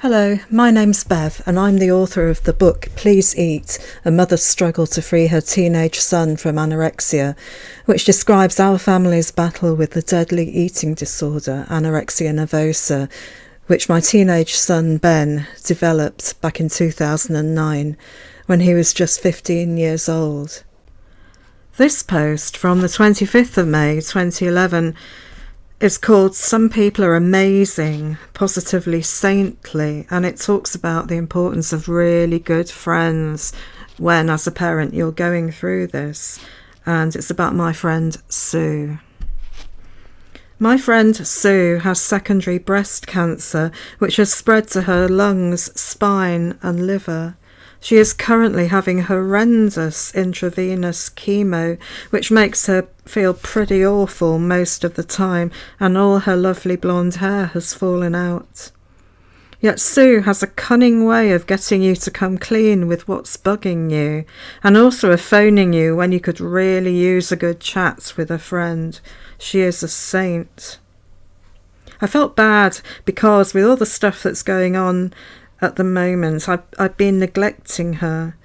Hello, my name's Bev and I'm the author of the book Please Eat, A Mother's Struggle to Free Her Teenage Son from Anorexia, which describes our family's battle with the deadly eating disorder, anorexia nervosa, which my teenage son Ben developed back in 2009 when he was just 15 years old. This post from the 25th of May 2011 is called Some People Are Amazing, Positively Saintly, and it talks about the importance of really good friends when, as a parent, you're going through this. And it's about my friend Sue. My friend Sue has secondary breast cancer, which has spread to her lungs, spine and liver. She is currently having horrendous intravenous chemo, which makes her feel pretty awful most of the time, and all her lovely blonde hair has fallen out. Yet Sue has a cunning way of getting you to come clean with what's bugging you, and also of phoning you when you could really use a good chat with a friend. She is a saint. I felt bad because with all the stuff that's going on at the moment, I've been neglecting her.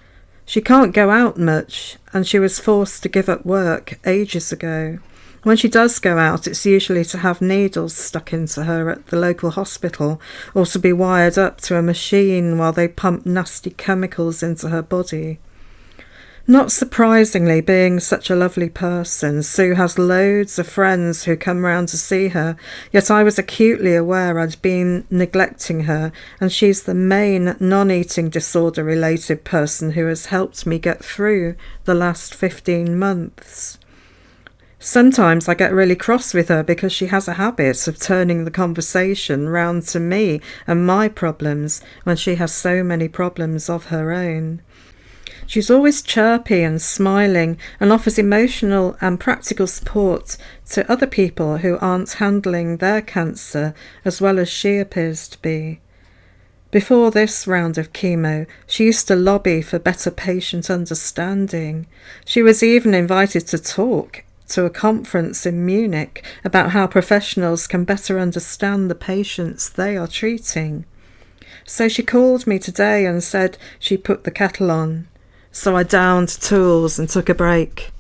She can't go out much, and she was forced to give up work ages ago. When she does go out, it's usually to have needles stuck into her at the local hospital, or to be wired up to a machine while they pump nasty chemicals into her body. Not surprisingly, being such a lovely person, Sue has loads of friends who come round to see her, yet I was acutely aware I'd been neglecting her, and she's the main non-eating disorder related person who has helped me get through the last 15 months. Sometimes I get really cross with her because she has a habit of turning the conversation round to me and my problems when she has so many problems of her own. She's always chirpy and smiling and offers emotional and practical support to other people who aren't handling their cancer as well as she appears to be. Before this round of chemo, she used to lobby for better patient understanding. She was even invited to talk to a conference in Munich about how professionals can better understand the patients they are treating. So she called me today and said she put the kettle on. So I downed tools and took a break.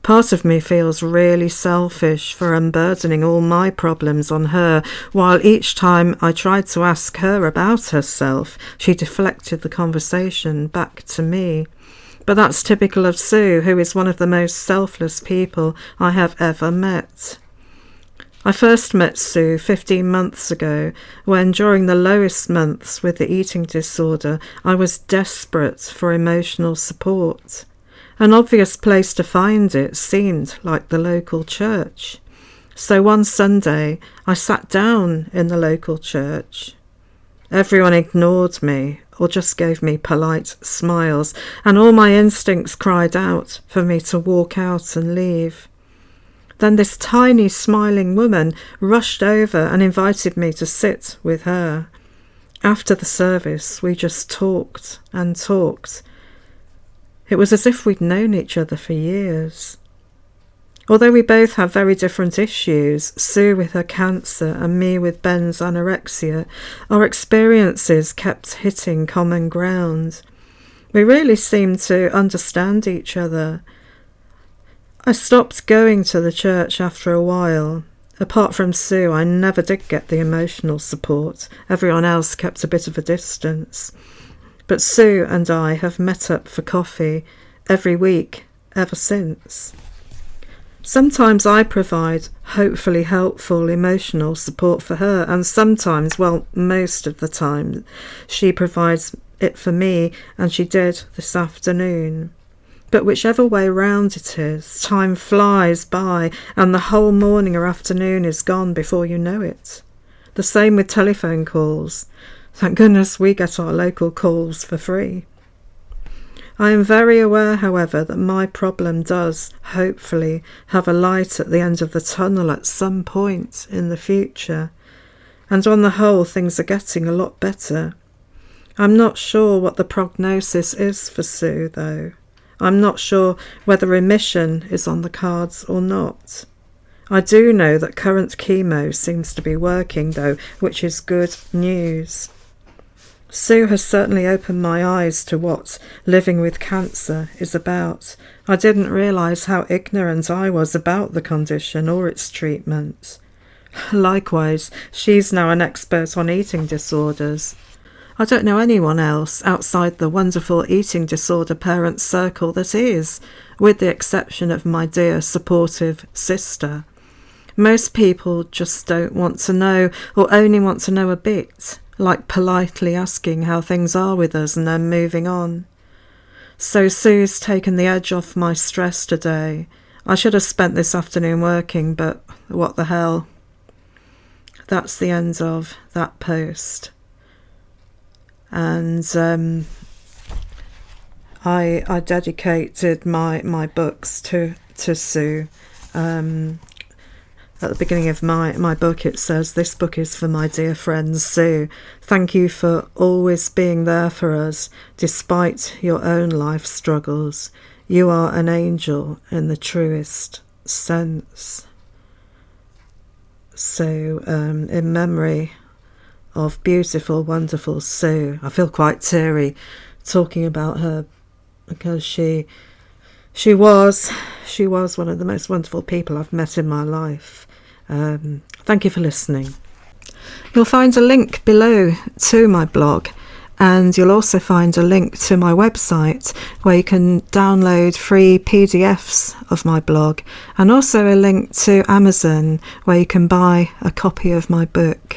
Part of me feels really selfish for unburdening all my problems on her, while each time I tried to ask her about herself, she deflected the conversation back to me. But that's typical of Sue, who is one of the most selfless people I have ever met. I first met Sue 15 months ago when, during the lowest months with the eating disorder, I was desperate for emotional support. An obvious place to find it seemed like the local church. So one Sunday, I sat down in the local church. Everyone ignored me or just gave me polite smiles, and all my instincts cried out for me to walk out and leave. Then this tiny smiling woman rushed over and invited me to sit with her. After the service, we just talked and talked. It was as if we'd known each other for years. Although we both have very different issues, Sue with her cancer and me with Ben's anorexia, our experiences kept hitting common ground. We really seemed to understand each other. I stopped going to the church after a while. Apart from Sue, I never did get the emotional support. Everyone else kept a bit of a distance. But Sue and I have met up for coffee every week ever since. Sometimes I provide hopefully helpful emotional support for her, and sometimes, well, most of the time, she provides it for me, and she did this afternoon. But whichever way round it is, time flies by and the whole morning or afternoon is gone before you know it. The same with telephone calls. Thank goodness we get our local calls for free. I am very aware, however, that my problem does, hopefully, have a light at the end of the tunnel at some point in the future. And on the whole, things are getting a lot better. I'm not sure what the prognosis is for Sue, though. I'm not sure whether remission is on the cards or not. I do know that current chemo seems to be working, though, which is good news. Sue has certainly opened my eyes to what living with cancer is about. I didn't realise how ignorant I was about the condition or its treatment. Likewise, she's now an expert on eating disorders. I don't know anyone else outside the wonderful eating disorder parent circle that is, with the exception of my dear supportive sister. Most people just don't want to know, or only want to know a bit, like politely asking how things are with us and then moving on. So Sue's taken the edge off my stress today. I should have spent this afternoon working, but what the hell. That's the end of that post. And I dedicated my books to Sue. At the beginning of my book it says, "This book is for my dear friend Sue. Thank you for always being there for us, despite your own life struggles. You are an angel in the truest sense." So in memory of beautiful, wonderful Sue. I feel quite teary talking about her, because she was one of the most wonderful people I've met in my life. Thank you for listening. You'll find a link below to my blog, and you'll also find a link to my website where you can download free PDFs of my blog, and also a link to Amazon where you can buy a copy of my book.